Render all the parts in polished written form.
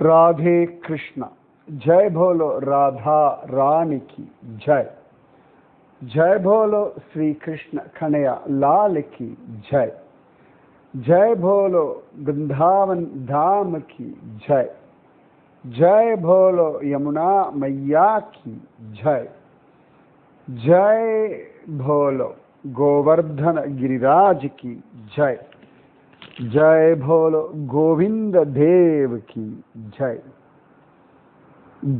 राधे कृष्णा। जय बोलो राधा रानी की जय। जय बोलो श्री कृष्ण कन्हैया लाल की जय। जय बोलो वृंदावन धाम की जय। जय बोलो यमुना मैया की जय। जय बोलो गोवर्धन गिरिराज की जय। जय बोलो गोविंद देव की जय।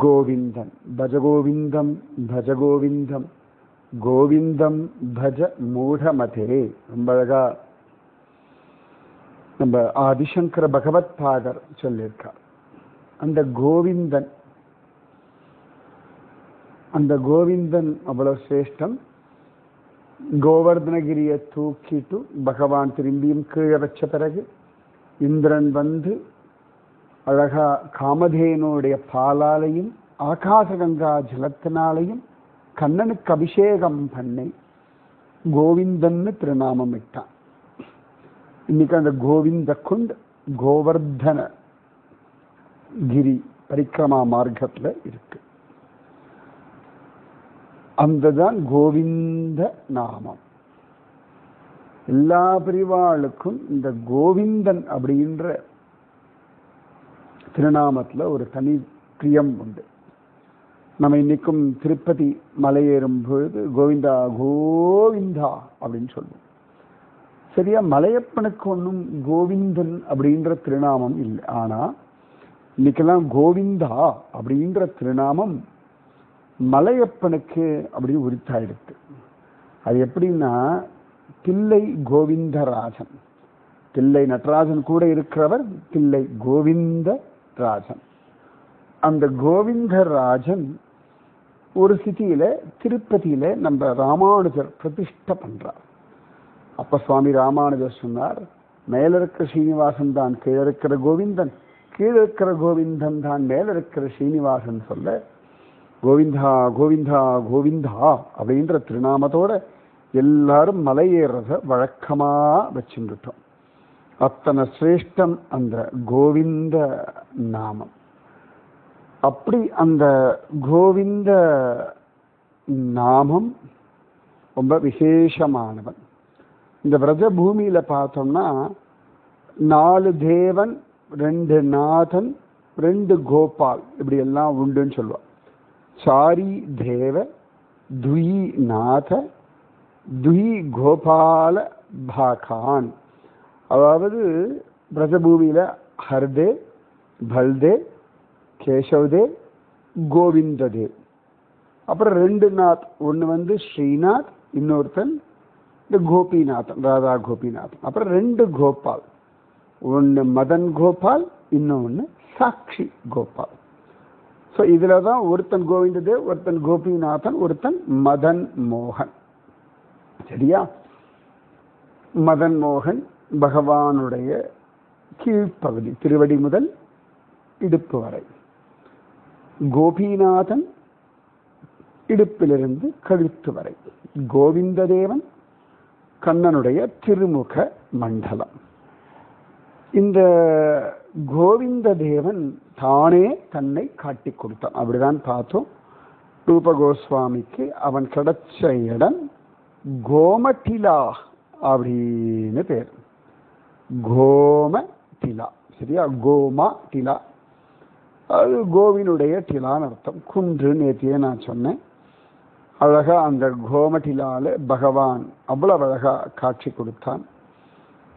गोविंदन भज गोविंदम भज गोविंदम गोविंदम भज मूढ़मते। ரொம்ப அழகா நம்ம ஆதிசங்கர பகவத் பாதர் சொல்லியிருக்கார். அந்த கோவிந்தன் அவ்வளவு சிரேஷ்டம். கோவர்தனகிரியை தூக்கிட்டு பகவான் திரும்பியும் கீழே வச்ச பிறகு இந்திரன் வந்து அழகா காமதேனுடைய பாலாலையும் ஆகாசகங்கா ஜலத்தினாலையும் கண்ணனுக்கு அபிஷேகம் பண்ணி கோவிந்தன்னு திருநாமம் இட்டான். இன்னைக்கு அந்த கோவிந்த குண்ட் கோவர்தன கிரி பரிக்கிரமா மார்க்கத்துல இருக்கு. அந்ததான் கோவிந்த நாமம். எல்லா பிரிவாளுக்கும் இந்த கோவிந்தன் அப்படின்ற திருநாமத்துல ஒரு தனி பிரியம் உண்டு. நம்ம இன்னைக்கும் திருப்பதி மலையேறும் பொழுது கோவிந்தா கோவிந்தா அப்படின்னு சொல்லுவோம். சரியா, மலையப்பனுக்கு ஒன்றும் கோவிந்தன் அப்படின்ற திருநாமம் இல்லை. ஆனா இன்னைக்கெல்லாம் கோவிந்தா அப்படின்ற திருநாமம் மலையப்பனுக்கு அப்படி உரித்தாயிடுது. அது எப்படின்னா, தில்லை கோவிந்தராஜன், தில்லை நடராஜன் கூட இருக்கிறவர் தில்லை கோவிந்தராஜன். அந்த கோவிந்தராஜன் ஒரு சிட்டியில திருப்பதியில நம்ம ராமானுஜர் பிரதிஷ்டை பண்றார். அப்ப சுவாமி ராமானுஜர் சொன்னார், மேல இருக்கிற ஸ்ரீனிவாசன் தான் கீழே இருக்கிற கோவிந்தன், கீழே இருக்கிற கோவிந்தன் தான் மேல இருக்கிற ஸ்ரீனிவாசன் சொல்ல கோவிந்தா கோவிந்தா கோவிந்தா அப்படின்ற திருநாமத்தோட எல்லாரும் மலையேறத வழக்கமா வச்சுட்டோம். அத்தனை சிரேஷ்டம் அந்த கோவிந்த நாமம். அப்படி அந்த கோவிந்த நாமம் ரொம்ப விசேஷமானவன். இந்த விரஜ பூமியில பார்த்தோம்னா 4 தேவன், 2 நாதன், 2 கோபால் இப்படி எல்லாம் உண்டுன்னு சொல்லுவான். சாரி தேவ, துயி நாத, துயி கோபால பாகான். அதாவது பிரஜபூமியில ஹர்தேவ், பல்தேவ், கேசவ்தேவ், கோவிந்ததேவ். அப்புறம் 2 நாத், ஒன்று வந்து ஸ்ரீநாத், இன்னொருத்தன் இந்த கோபிநாதன், ராதா கோபிநாதன். அப்புறம் 2 கோபால், ஒன்று மதன் கோபால், இன்னொன்று சாட்சி கோபால். ஸோ இதில் தான் ஒருத்தன் கோவிந்ததேவ், ஒருத்தன் கோபிநாதன், ஒருத்தன் மதன் மோகன். சரியா, மதன் மோகன் பகவானுடைய கீழ்ப்பகுதி, திருவடி முதல் இடுப்பு வரை. கோபிநாதன் இடுப்பிலிருந்து கழுத்து வரை. கோவிந்ததேவன் கண்ணனுடைய திருமுக மண்டலம். இந்த கோவிந்த தேவன் தானே தன்னை காட்டி கொடுத்தான். அப்படிதான் பார்த்தோம். ரூப கோஸ்வாமிக்கு அவன் கிடைச்ச இடம் கோமடிலா அப்படின்னு பேர். கோமடிலா, சரியா, கோமா டிலா, அது கோவினுடைய டிலான்னு அர்த்தம். குன்று நேத்தியே நான் சொன்னேன். அழகா அந்த கோமடிலால பகவான் அவ்வளவு அழகா காட்சி கொடுத்தான்.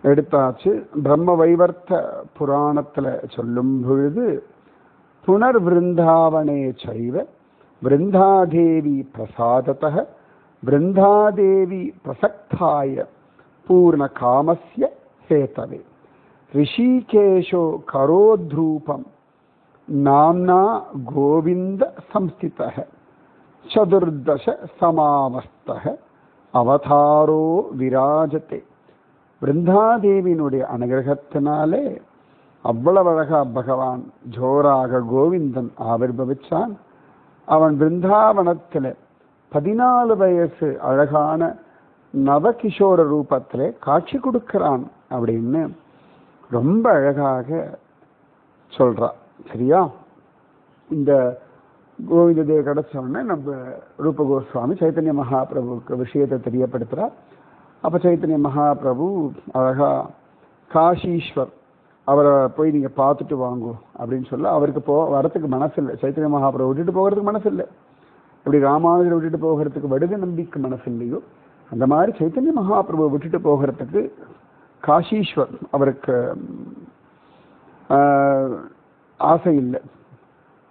எடுத்தாச்சு. பிரம்ம வைவர்த்த புராணத்துல சொல்லும் பொழுது புனர் விருந்தாவனே சைவ விருந்தாதேவி பிரசாததः விருந்தாதேவி பிரசக்தாய பூர்ண காமஸ்ய ஹேதவே ரிஷிகேஷோ கரோத்ரூபம் நாம்னா கோவிந்த சம்ஸ்திதः சதுர்தச சமாவஸ்தः அவதாரோ விராஜதே. பிருந்தாதேவியினுடைய அனுகிரகத்தினாலே அவ்வளவு அழகா பகவான் ஜோராக கோவிந்தன் ஆவிர்பவிச்சான். அவன் பிருந்தாவனத்தில் 14 வயசு அழகான நவகிஷோர ரூபத்திலே காட்சி கொடுக்கிறான் அப்படின்னு ரொம்ப அழகாக சொல்றா. சரியா? இந்த கோவிந்த தேவ் கிடைச்சோடனே நம்ம ரூப கோஸ்வாமி சைத்தன்ய மகாபிரபுவுக்கு விஷயத்தை தெரியப்படுத்துகிறார். அப்போ சைத்தன்ய மகாபிரபு அழகா காஷீஸ்வர் அவரை போய் நீங்கள் பார்த்துட்டு வாங்கோ அப்படின்னு சொல்ல அவருக்கு வரத்துக்கு மனசு இல்லை. சைத்தன்ய மகாபிரபு விட்டுட்டு போகிறதுக்கு மனசு இல்லை. இப்படி ராமானுஜரை விட்டுட்டு போகிறதுக்கு வடுக நம்பிக்கை மனசு இல்லையோ அந்த மாதிரி சைத்தன்ய மகாபிரபு விட்டுட்டு போகிறதுக்கு காஷீஸ்வர் அவருக்கு ஆசை இல்லை.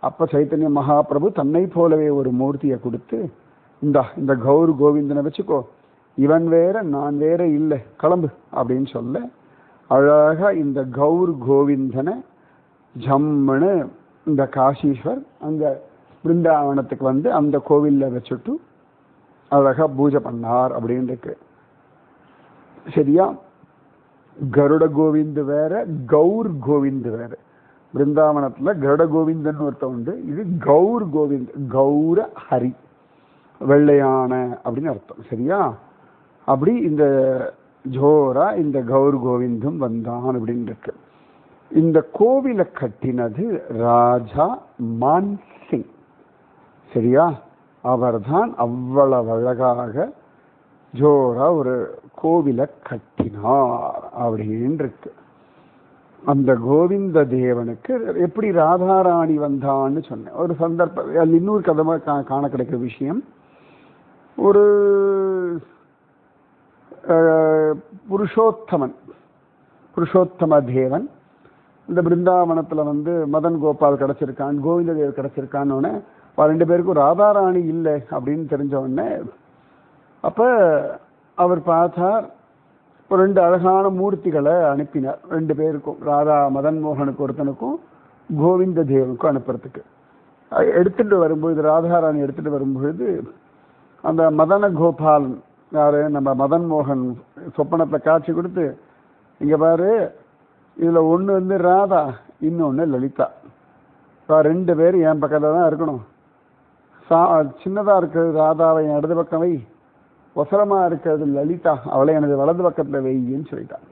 அப்போ சைத்தன்ய மகாபிரபு தன்னை போலவே ஒரு மூர்த்தியை கொடுத்து இந்த கௌர் கோவிந்தனை வச்சுக்கோ, இவன் வேற நான் வேற இல்லை, கிளம்பு அப்படின்னு சொல்ல அழகா இந்த கௌர் கோவிந்தனை ஜம்முன்னு இந்த காஷீஸ்வர் அந்த பிருந்தாவனத்துக்கு வந்து அந்த கோவிலில் வச்சுட்டு அழகா பூஜை பண்ணார் அப்படின்னு இருக்கு. சரியா? கருட கோவிந்த் வேற, கௌர் கோவிந்த் வேற. பிருந்தாவனத்துல கருட கோவிந்தன் ஒருத்தன் உண்டு. இது கௌர் கோவிந்த், கௌர ஹரி, வெள்ளையான அப்படின்னு அர்த்தம். சரியா? அப்படி இந்த ஜோரா இந்த கௌர் கோவிந்தும் வந்தான் அப்படின்னு இருக்கு. இந்த கோவிலை கட்டினது ராஜா மான்சிங். சரியா? அவர்தான் அவ்வளவு அழகாக ஜோரா ஒரு கோவிலை கட்டினார் அப்படின்னு இருக்கு. அந்த கோவிந்த தேவனுக்கு எப்படி ராதாராணி வந்தான்னு சொன்னேன். ஒரு சந்தர்ப்பம் அது இன்னொரு கதமாக காண கிடைக்கிற விஷயம். ஒரு புருஷோத்தம தேவன் இந்த பிருந்தாவனத்தில் வந்து மதன் கோபால் கிடச்சிருக்கான், கோவிந்த தேவ் கிடச்சிருக்கான்னு ரெண்டு பேருக்கும் ராதாராணி இல்லை அப்படின்னு தெரிஞ்ச உடனே அப்போ அவர் பார்த்தார். ஒரு ரெண்டு அழகான மூர்த்திகளை அனுப்பினார் ரெண்டு பேருக்கும், ராதா மதன் மோகனுக்கு ஒருத்தனுக்கும் கோவிந்த தேவனுக்கும் அனுப்புறதுக்கு. எடுத்துட்டு வரும்பொழுது ராதாராணி எடுத்துட்டு வரும்பொழுது அந்த மதன கோபால் யாரு நம்ம மதன் மோகன் சொப்பனத்தை காட்சி கொடுத்து, இங்க பாரு இதுல ஒன்று வந்து ராதா, இன்னொன்று லலிதா, ரெண்டு பேரும் என் பக்கத்தில் தான் இருக்கணும். சின்னதா இருக்கிறது ராதாவை என் இடது பக்கம் வை, ஒசரமா இருக்கிறது லலிதா அவளை எனது வலது பக்கத்தில் வைன்னு சொல்லிட்டான்.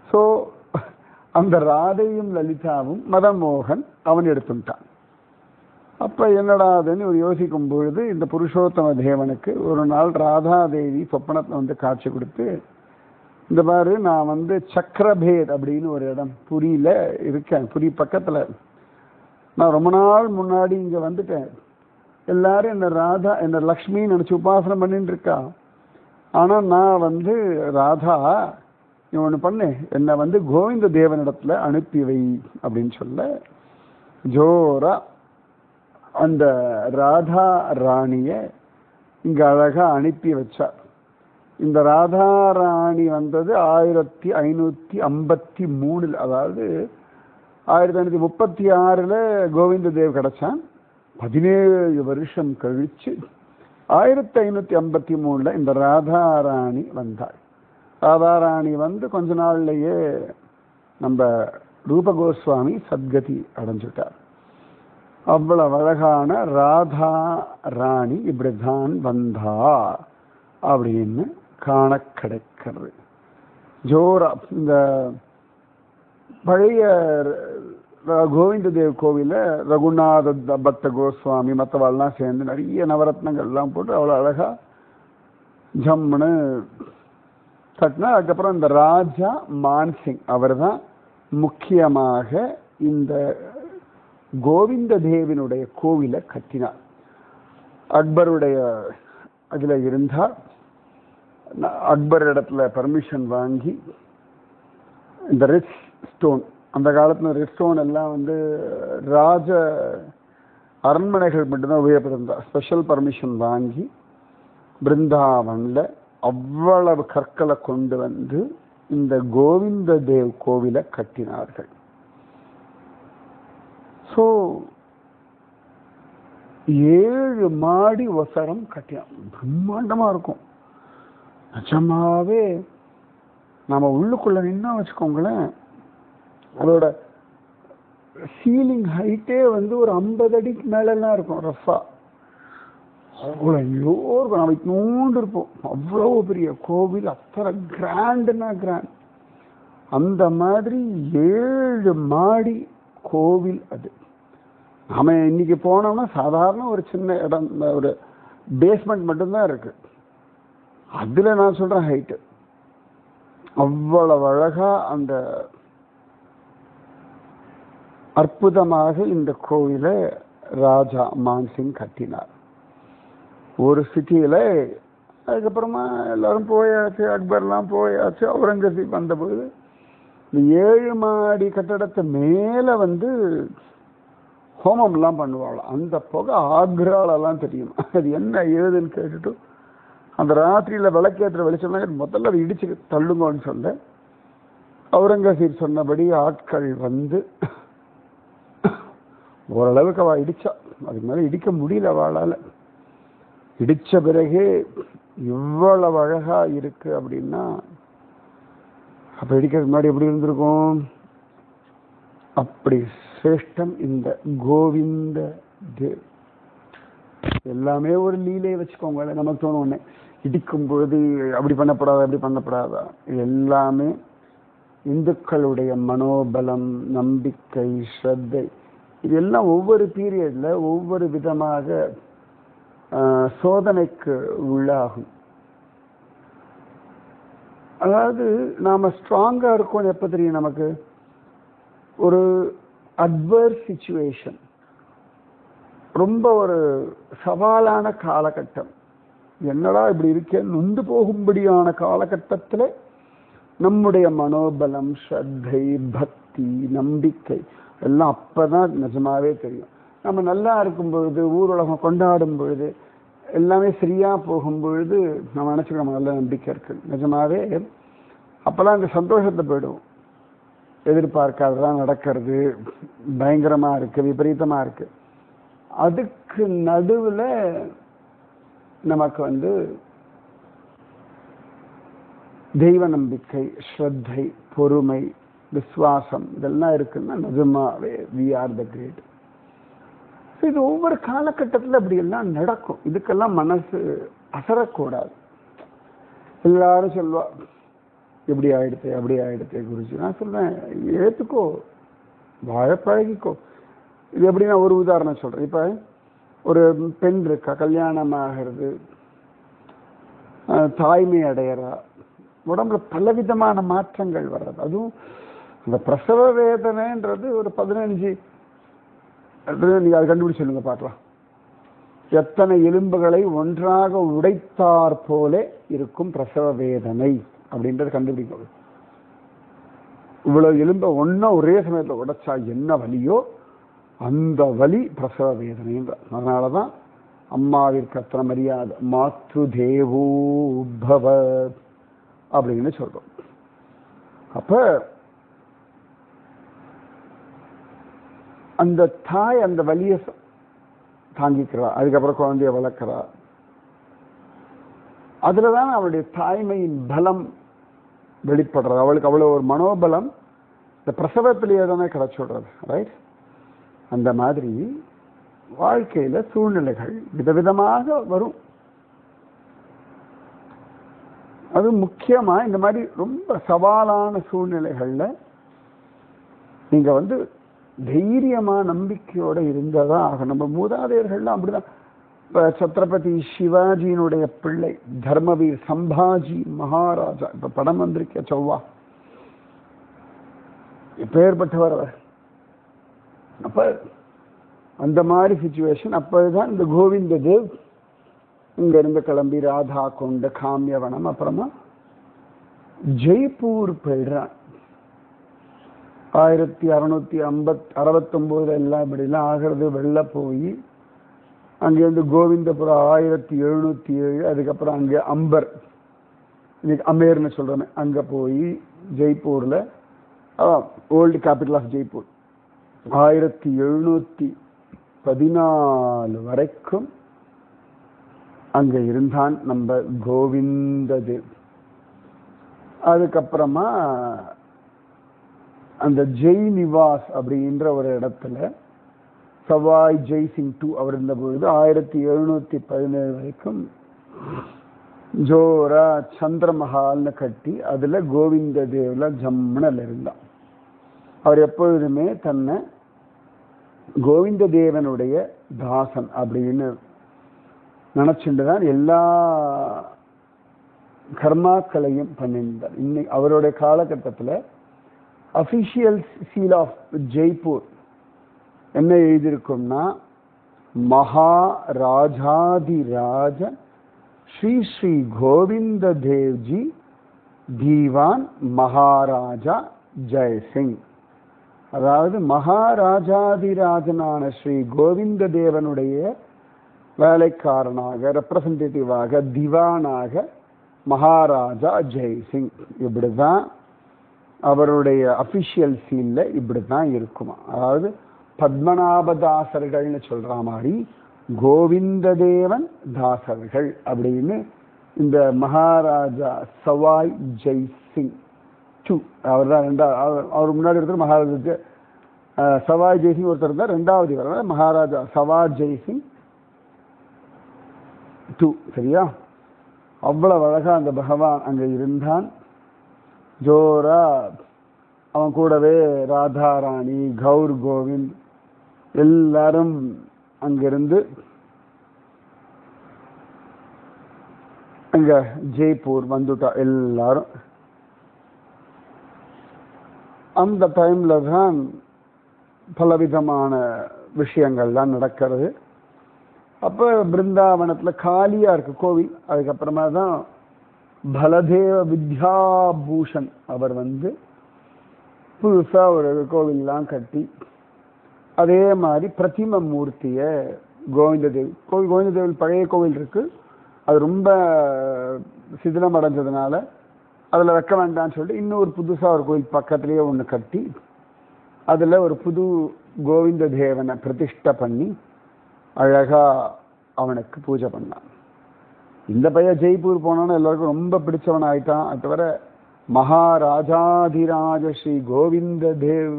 ஸோ அந்த ராதையும் லலிதாவும் மதன் மோகன் அவன் எடுத்துட்டான். அப்ப என்னடாதுன்னு ஒரு யோசிக்கும் பொழுது இந்த புருஷோத்தம தேவனுக்கு ஒரு நாள் ராதாதேவி சொப்பனத்தை வந்து காட்சி கொடுத்து, இந்த மாதிரி நான் வந்து சக்கரபேத் அப்படின்னு ஒரு இடம் புரியில இருக்கேன், புரி பக்கத்துல, நான் ரொம்ப நாள் முன்னாடி இங்க வந்துட்டேன், எல்லாரும் என்ன ராதா என்ன லக்ஷ்மின்னு நினைச்சு உபாசனை பண்ணிட்டு இருக்கா, ஆனா நான் வந்து ராதா நீ ஒன்று பண்ணு, என்னை வந்து கோவிந்த தேவனிடத்துல அனுப்பி வை அப்படின்னு சொல்ல ஜோரா அந்த ராதா ராணிய இங்க அழகா அனுப்பி வச்சார். இந்த ராதா ராணி வந்தது 1553, அதாவது 1536 கோவிந்த தேவ் கிடைச்சான். 17 வருஷம் கழிச்சு 1553 இந்த ராதா ராணி வந்தாள். ராதா ராணி வந்து கொஞ்ச நாள்லயே நம்ம ரூப கோஸ்வாமி சத்கதி அடைஞ்சுட்டார். அவ்வளவு அழகான ராதா ராணி இப்படிதான் வந்தா அப்படின்னு காண கிடைக்கிறது. ஜோரா இந்த பழைய கோவிந்த தேவ் கோவில ரகுநாத பக்த கோஸ்வாமி மற்றவாள்லாம் சேர்ந்து நிறைய நவரத்னங்கள்லாம் போட்டு அவ்வளோ அழகா ஜம்முன்னு கட்டினா. அதுக்கப்புறம் இந்த ராஜா மான்சிங் அவர் தான் முக்கியமாக இந்த கோவிந்த தேவினுடைய கோவிலை கட்டினார். அக்பருடைய அதில் இருந்தார். அக்பர் இடத்துல பர்மிஷன் வாங்கி இந்த ரெட் ஸ்டோன், அந்த காலத்தில் ரெட் ஸ்டோன் எல்லாம் வந்து ராஜ அரண்மனைகள் மட்டும்தான் உபயோகப்படுத்திருந்தார். ஸ்பெஷல் பர்மிஷன் வாங்கி பிருந்தாவனில் அவ்வளவு கற்களை கொண்டு வந்து இந்த கோவிந்த தேவ் கோவிலை கட்டினார்கள். ஸோ 7 மாடி ஒசரம் கட்டினான். பிரம்மாண்டமா இருக்கும். நிஜமாவே நாம உள்ளுக்குள்ள நின்னா வச்சுக்கோங்களேன், அதோட சீலிங் ஹைட்டே வந்து ஒரு 50 அடிக்கு மேலாம் இருக்கும். ரஃபா அவ்வளோ எங்கேயோ இருக்கும். நம்ம நோண்டு இருப்போம். அவ்வளோ பெரிய கோவில், அத்தனை கிராண்டுன்னா கிராண்ட். அந்த மாதிரி 7 மாடி கோவில் அது. நாம இன்னைக்கு போனோம்னா சாதாரண ஒரு சின்ன இடம், ஒரு பேஸ்மெண்ட் மட்டும்தான் இருக்கு. அதுல நான் சொல்றேன் ஹைட்டு அவ்வளவு அழகா அந்த அற்புதமாக இந்த கோவிலை ராஜா மான்சிங் கட்டினார் ஒரு சிட்டியில. அதுக்கப்புறமா எல்லாரும் போயாச்சு, அக்பர்லாம் போயாச்சு, அவுரங்கசீப் வந்தபோது இந்த 7 மாடி கட்டடத்தை மேல ஹோமம்லாம் பண்ணுவாள். அந்த புகை ஆக்ராலெல்லாம் தெரியும். அது என்ன ஏதுன்னு கேட்டுட்டு அந்த ராத்திரியில விளக்கேற்ற வெளிச்சம்னா முதல்ல அதை இடிச்சு தள்ளுங்கன்னு சொல்ல அவுரங்கசீப் சொன்னபடி ஆட்கள் ஓரளவுக்கு அவள் இடிச்சா. அதுக்கு மேலே இடிக்க முடியல அவளால். இடிச்ச பிறகு இவ்வளவு அழகா இருக்கு அப்படின்னா அப்ப இடிக்கிறதுக்கு முன்னாடி எப்படி இருந்திருக்கும்? அப்படி சிரேஷ்டம் இந்த கோவிந்த தேவ். எல்லாமே ஒரு லீலையை வச்சுக்கோங்க. நமக்கு தோணும் ஒண்ணு, இடிக்கும் பொழுது அப்படி பண்ணப்படாதா, அப்படி பண்ணப்படாதா. எல்லாமே இந்துக்களுடைய மனோபலம், நம்பிக்கை, ஸ்ரத்தை, இதெல்லாம் ஒவ்வொரு பீரியட்ல ஒவ்வொரு விதமாக சோதனைக்கு உள்ளாகும். அதாவது நாம ஸ்ட்ராங்கா இருக்கோம் எப்ப தெரியும் நமக்கு? ஒரு அட்வர்ஸ் சிச்சுவேஷன், ரொம்ப ஒரு சவாலான காலகட்டம், என்னடா இப்படி இருக்கேன் நொந்து போகும்படியான காலகட்டத்தில் நம்முடைய மனோபலம், ஸ்ரத்தை, பக்தி, நம்பிக்கை எல்லாம் அப்பதான் நிஜமாவே தெரியும். நம்ம நல்லா இருக்கும் பொழுது, ஊர் உலகம் கொண்டாடும் பொழுது, எல்லாமே சரியா போகும் பொழுது நம்ம நினைச்சுக்கிறோம் நல்ல நம்பிக்கை இருக்கு. நிஜமாவே அப்பெல்லாம் இந்த சந்தோஷத்தை போயிடுவோம். எதிர்பார்க்காததான் நடக்கிறது, பயங்கரமா இருக்கு, விபரீதமா இருக்கு. அதுக்கு நடுவுல நமக்கு தெய்வ நம்பிக்கை, ஸ்ரத்தை, பொறுமை, விசுவாசம் இதெல்லாம் இருக்குன்னா நிஜமாவே we are the great. இது ஒவ்வொரு காலகட்டத்தில் அப்படி எல்லாம் நடக்கும். இதுக்கெல்லாம் மனசு அசரக்கூடாது. எல்லாரும் சொல்வா இப்படி ஆயிடுத்து, அப்படி ஆயிடுத்து குருஜி. நான் சொல்றேன் ஏத்துக்கோ, வாழ பழகிக்கோ. இது எப்படி நான் ஒரு உதாரணம் சொல்றேன். இப்ப ஒரு பெண் இருக்கா, கல்யாணம் ஆகிறது, தாய்மை அடையறா, உடம்புல பலவிதமான மாற்றங்கள் வர்றது. அதுவும் அந்த பிரசவ வேதனைன்றது ஒரு 15 நீங்க அதை கண்டுபிடிச்சு சொல்லுங்க பார்க்கலாம். எத்தனை எலும்புகளை ஒன்றாக உடைத்தார் போல இருக்கும் பிரசவ வேதனை அப்படின்றது கண்டுபிடிக்கணும். இவ்வளவு எலும்பை ஒன்னா ஒரே சமயத்தில் உடைச்சா என்ன வலியோ அந்த வலி பிரசவ வேதனைன்ற. அதனாலதான் அம்மாவிற்கு அத்தனை மரியாதை, மாத்ரு தேவோ பவ அப்படின்னு சொல்றோம். அப்ப அந்த தாய் அந்த வலியை தாங்கிக்கிறா, அதுக்கப்புறம் குழந்தைய வளர்க்கிறா. அதுலதான் அவளுடைய தாய்மையின் பலம் வெளிப்படுறது. அவளுக்கு அவ்வளவு ஒரு மனோபலம் இந்த பிரசவத்திலேயே தானே கிடைச்சுடுறது, ரைட்? அந்த மாதிரி வாழ்க்கையில சூழ்நிலைகள் விதவிதமாக வரும். அது முக்கியமா இந்த மாதிரி ரொம்ப சவாலான சூழ்நிலைகள்ல நீங்க தைரியமா நம்பிக்கையோட இருந்ததான் ஆகும். நம்ம மூதாதையர்கள்லாம் அப்படிதான். இப்ப சத்ரபதி சிவாஜியினுடைய பிள்ளை தர்மவீர் சம்பாஜி மகாராஜா, இப்ப படம் வந்திருக்க செவ்வா, எப்பேற்பட்டவர் அவர். அப்ப அந்த மாதிரி சிச்சுவேஷன். அப்பதான் இந்த கோவிந்த தேவ் இங்க இருந்து கிளம்பி ராதா கொண்ட காமியவனம், அப்புறமா ஜெய்ப்பூர் போயிடுறான். 1669 எல்லாம் இப்படிலாம் ஆகிறது. வெளில போய் அங்கேருந்து கோவிந்தபுரம் 1707, அதுக்கப்புறம் அங்கே அம்பர், இன்னைக்கு அமேர்னு சொல்றோமே, அங்க போய் ஜெய்ப்பூர்ல ஓல்டு கேபிட்டல் ஆஃப் ஜெய்ப்பூர் 1714 வரைக்கும் அங்க இருந்தான் நம்ம கோவிந்த தேவ். அதுக்கப்புறமா அந்த ஜெய் நிவாஸ் அப்படின்ற ஒரு இடத்துல சவாய் ஜெய்சிங் 2 அவர் இருந்த பொழுது 1717 வரைக்கும் ஜோரா சந்திரமஹால்னு கட்டி அதுல கோவிந்த தேவ்ல ஜம்முனல் இருந்தான். அவர் எப்பொழுதுமே தன்னை கோவிந்த தேவனுடைய தாசன் அப்படின்னு நினைச்சுட்டுதான் எல்லா கர்மாக்களையும் பண்ணியிருந்தார். இன்னைக்கு அவருடைய காலகட்டத்தில் அபிஷியல் சீல் ஆஃப் ஜெய்ப்பூர் என்ன எழுதியிருக்கும்னா, மகாராஜாதிராஜ ஸ்ரீ ஸ்ரீ கோவிந்த தேவ்ஜி தீவான் மகாராஜா ஜெய்சிங். அதாவது மகாராஜாதிராஜனான ஸ்ரீ கோவிந்த தேவனுடைய வேலைக்காரனாக, ரெப்ரசன்டேட்டிவாக, திவானாக மகாராஜா ஜெய்சிங். இப்படிதான் அவருடைய அபிஷியல் சீல்ல இப்படிதான் இருக்குமா. அதாவது பத்மநாபதாசர்கள்னு சொல்ற மாதிரி கோவிந்த தேவன் தாசர்கள் அப்படின்னு இந்த மகாராஜா சவாய் ஜெய்சிங் டூ அவர் தான் அவர் முன்னாடி ஒருத்தர் மகாராஜா சவாய் ஜெய்சிங் ஒருத்தர் இருந்தார். ரெண்டாவது இவர் மகாராஜா சவாய் ஜெய்சிங் டூ. சரியா? அவ்வளவு அழகா அந்த பகவான் அங்க இருந்தான். ஜோரா அவன் கூடவே ராதாராணி, கௌர் கோவிந்த் எல்லாரும் அங்கிருந்து அங்க ஜெய்ப்பூர் வந்துட்டா எல்லாரும். அந்த டைம்ல தான் பலவிதமான விஷயங்கள்லாம் நடக்கிறது. அப்ப பிருந்தாவனத்துல காலியா இருக்கு கோவில். அதுக்கப்புறமா தான் பலதேவ வித்யாபூஷன் அவர் புதுசா ஒரு கோவில்லாம் கட்டி அதே மாதிரி பிரதிம மூர்த்திய கோவிந்த தேவில் பழைய கோவில் இருக்கு. அது ரொம்ப சிதிலம் அடைஞ்சதுனால அதில் வைக்க வேண்டாம்னு சொல்லிட்டு இன்னொரு புதுசாக ஒரு கோவில் பக்கத்துலேயே ஒன்று கட்டி அதில் ஒரு புது கோவிந்த தேவனை பிரதிஷ்டை பண்ணி அழகா அவனுக்கு பூஜை பண்ணான். இந்த பையன் ஜெய்ப்பூர் போனோன்னு எல்லாருக்கும் ரொம்ப பிடிச்சவன் ஆயிட்டான். அது தவிர மகாராஜாதிராஜ ஸ்ரீ கோவிந்த தேவ்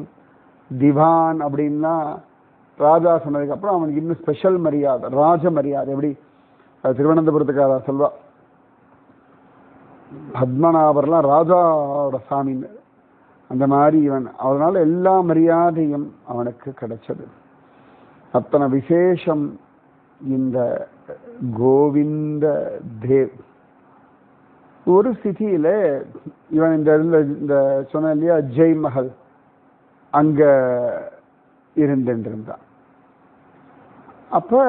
திவான் அப்படின்னா ராஜா சொன்னதுக்கு அப்புறம் அவனுக்கு இன்னும் ஸ்பெஷல் மரியாதை, ராஜ மரியாதை. எப்படி திருவனந்தபுரத்துக்காரா சொல்வா, பத்மநாபர்லாம் ராஜாவோட சாமின்னு, அந்த மாதிரி இவன். அதனால எல்லா மரியாதையும் அவனுக்கு கிடைச்சது. அத்தனை விசேஷம் இந்த கோவிந்த தேவ். ஒரு ஸ்திதியில இவன் இந்த சொன்ன இல்லையா ஜெய் மஹல் அங்க இருந்துருந்தான். அப்ப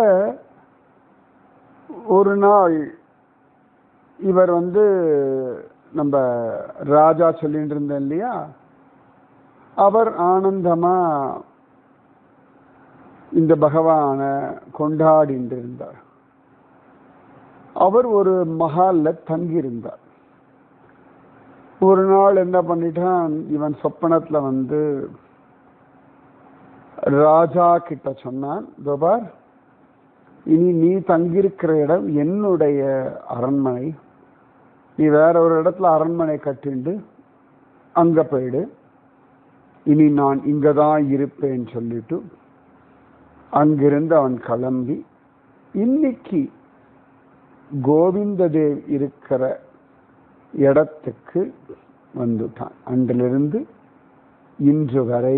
ஒரு நாள் இவர் நம்ம ராஜா சொல்லிட்டு இருந்தேன் இல்லையா, அவர் ஆனந்தமா இந்த பகவான கொண்டாடிட்டு இருந்தார். அவர் ஒரு மஹால்ல தங்கியிருந்தார். ஒரு நாள் என்ன பண்ணிட்டான், இவன் சொப்பனத்துல ராஜா கிட்ட சொன்னான், கோபார், இனி நீ தங்கியிருக்கிற இடம் என்னுடைய அரண்மனை, நீ வேற ஒரு இடத்துல அரண்மனை கட்டிண்டு அங்க போயிடு, இனி நான் இங்கதான் இருப்பேன்னு சொல்லிட்டு அங்கிருந்து அவன் கிளம்பி இன்னைக்கு கோவிந்த தேவ் இருக்கிற இடத்துக்கு வந்துட்டான். அன்றிலிருந்து இன்று வரை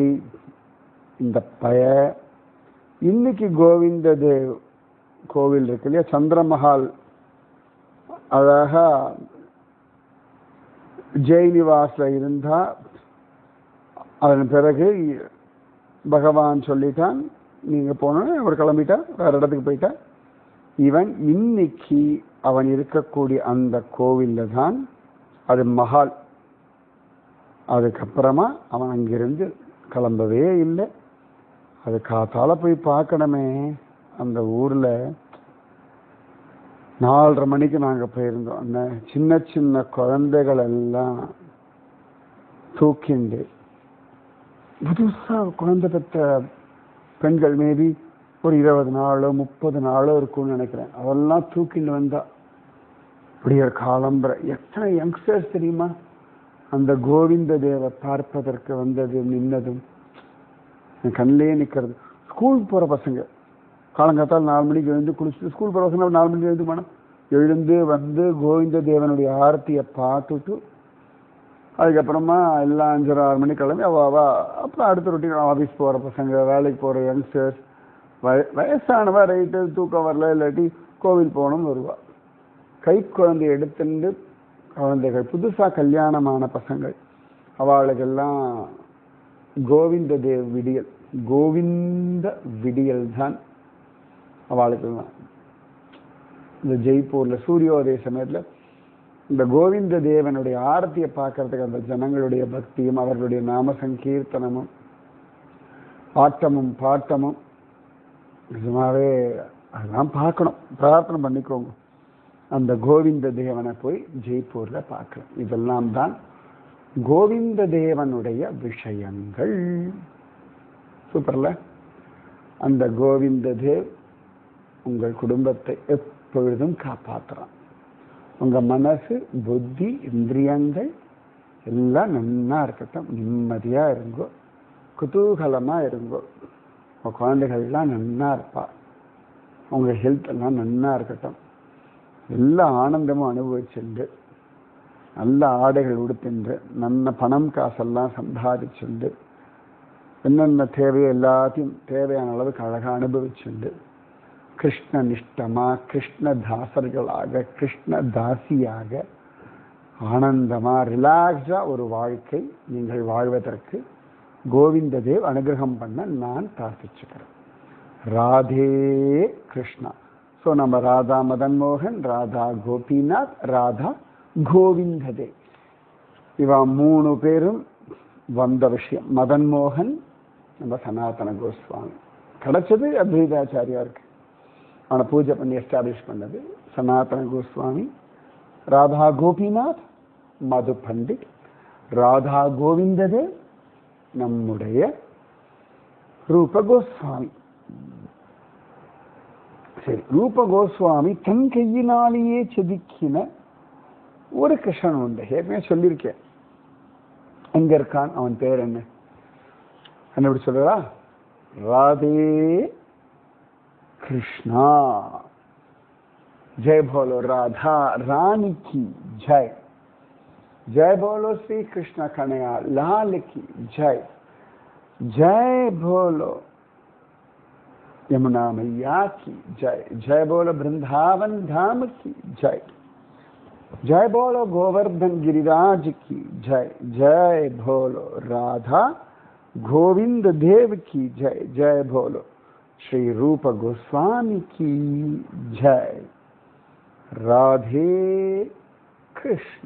இந்த இன்னைக்கு கோவிந்த தேவ் கோவில் இருக்கு இல்லையா, சந்திரமஹால் அழகா ஜெய்நிவாஸ்ல இருந்தா. அதன் பிறகு பகவான் சொல்லிட்டான், நீங்க போன அவர் கிளம்பிட்டா, வேற இடத்துக்கு போயிட்டா. இவன் இன்னைக்கு அவன் இருக்கக்கூடிய அந்த கோவில்ல தான், அது மஹால். அதுக்கப்புறமா அவன் அங்கிருந்து கிளம்பவே இல்லை. அது காத்தால போய் பார்க்கணுமே. அந்த ஊர்ல 4:30 மணிக்கு நாங்க போயிருந்தோம். அந்த சின்ன சின்ன குழந்தைகள் எல்லாம் தூக்கிண்டு, புதுசா குழந்தை பெற்ற பெண்கள் மேபி ஒரு 20 நாளோ 30 நாளோ இருக்கும்னு நினைக்கிறேன். அவெல்லாம் தூக்கிண்டு வந்தா இப்படி ஒரு காலம்பரை. எத்தனை யங்ஸ்டர்ஸ் தெரியுமா அந்த கோவிந்த தேவை பார்ப்பதற்கு வந்தது நின்னதும். என் கண்ணிலேயே நிற்கிறது. ஸ்கூலுக்கு போகிற பசங்க காலங்காத்தால் 4 மணிக்கு எழுந்து குளிச்சுட்டு, ஸ்கூல் போகிற பசங்க 4 மணிக்கு எழுந்து கோவிந்த தேவனுடைய ஆரத்தியை பார்த்துட்டு அதுக்கப்புறமா எல்லாம் 5:30-6 மணி கிளம்பி அவா அப்புறம் அடுத்த ரொட்டீன் ஆஃபீஸ் போகிற பசங்க, வேலைக்கு போகிற யங்ஸ்டர்ஸ், வயசானவா ரைட்டு தூக்கம் வரல இல்லாட்டி கோவில் போகணும்னு வருவா. கை குழந்தை எடுத்துட்டு குழந்தைகள் புதுசாக கல்யாணமான பசங்கள் அவளுக்கெல்லாம் கோவிந்த தேவ் விடியல், கோவிந்த விடியல் தான் அவளுக்கெல்லாம். இந்த ஜெய்ப்பூரில் சூரியோதய சமயத்தில் இந்த கோவிந்த தேவனுடைய ஆரத்தியை பார்க்கறதுக்கு அந்த ஜனங்களுடைய பக்தியும் அவர்களுடைய நாம சங்கீர்த்தனமும் ஆட்டமும் பாட்டமும் நிஜமாவே அதெல்லாம் பார்க்கணும். பிரார்த்தனை பண்ணிக்கோங்க, அந்த கோவிந்த தேவனை போய் ஜெய்ப்பூர்ல பார்க்கலாம். இதெல்லாம் தான் கோவிந்த தேவனுடைய விஷயங்கள். சூப்பர்ல. அந்த கோவிந்த தேவ் உங்கள் குடும்பத்தை எப்பொழுதும் காப்பாற்றுறான். உங்க மனசு, புத்தி, இந்திரியங்கள் எல்லாம் நன்னா இருக்கட்டும். நிம்மதியா இருங்கோ, குதூகலமா இருங்கோ. உங்க குழந்தைகள்லாம் நன்னா இருப்பா. உங்க ஹெல்த் எல்லாம் நன்னா இருக்கட்டும். எல்லா ஆனந்தமும் அனுபவிச்சுண்டு நல்ல ஆடைகள் உடுத்தின்று நல்ல பணம் காசெல்லாம் சம்பாதிச்சுண்டு என்னென்ன தேவையோ எல்லாத்தையும் தேவையான அளவுக்கு அழகாக அனுபவிச்சுண்டு கிருஷ்ண நிஷ்டமா, கிருஷ்ண தாசர்களாக, கிருஷ்ண தாசியாக ஆனந்தமா ரிலாக்ஸா ஒரு வாழ்க்கை நீங்கள் வாழ்வதற்கு கோவிந்த தேவ் அனுகிரகம் பண்ண நான் பிரார்த்திச்சுக்கிறேன். ராதே கிருஷ்ணா. ஸோ நம்ம ராதா மதன் மோகன், ராதா கோபிநாத், ராதா கோவிந்த தேவ், இவா 3 பேரும் வந்த விஷயம். மதன் மோகன் நம்ம சனாதன கோஸ்வாமி கிடைச்சது அத்வைதாச்சாரியாருக்கு, அவனை பூஜை பண்ணி எஸ்டாப்ளிஷ் பண்ணது சனாதன கோஸ்வாமி. ராதா கோபிநாத் மது பண்டிட், ராதா கோவிந்த தேவ் நம்முடைய ரூப கோஸ்வாமி. சரி, ரூப கோஸ்வாமி தன் கையினாலேயே செதுக்கின ஒரு கிருஷ்ணன் உண்டு. ஏற்கனவே சொல்லியிருக்கேன். எங்க இருக்கான், அவன் பேர் என்ன எப்படி சொல்றா? ராதே கிருஷ்ணா. जय बोलो राधा रानी की जय, जय बोलो श्री कृष्ण कन्हैया लाल की जय, जय बोलो यमुना मैया की जय, जय बोलो वृंदावन धाम की जय, जय बोलो गोवर्धन गिरिराज की जय, जय बोलो राधा गोविंद देव की जय, जय बोलो श्री रूप गोस्वामी की जय. राधे कृष्ण.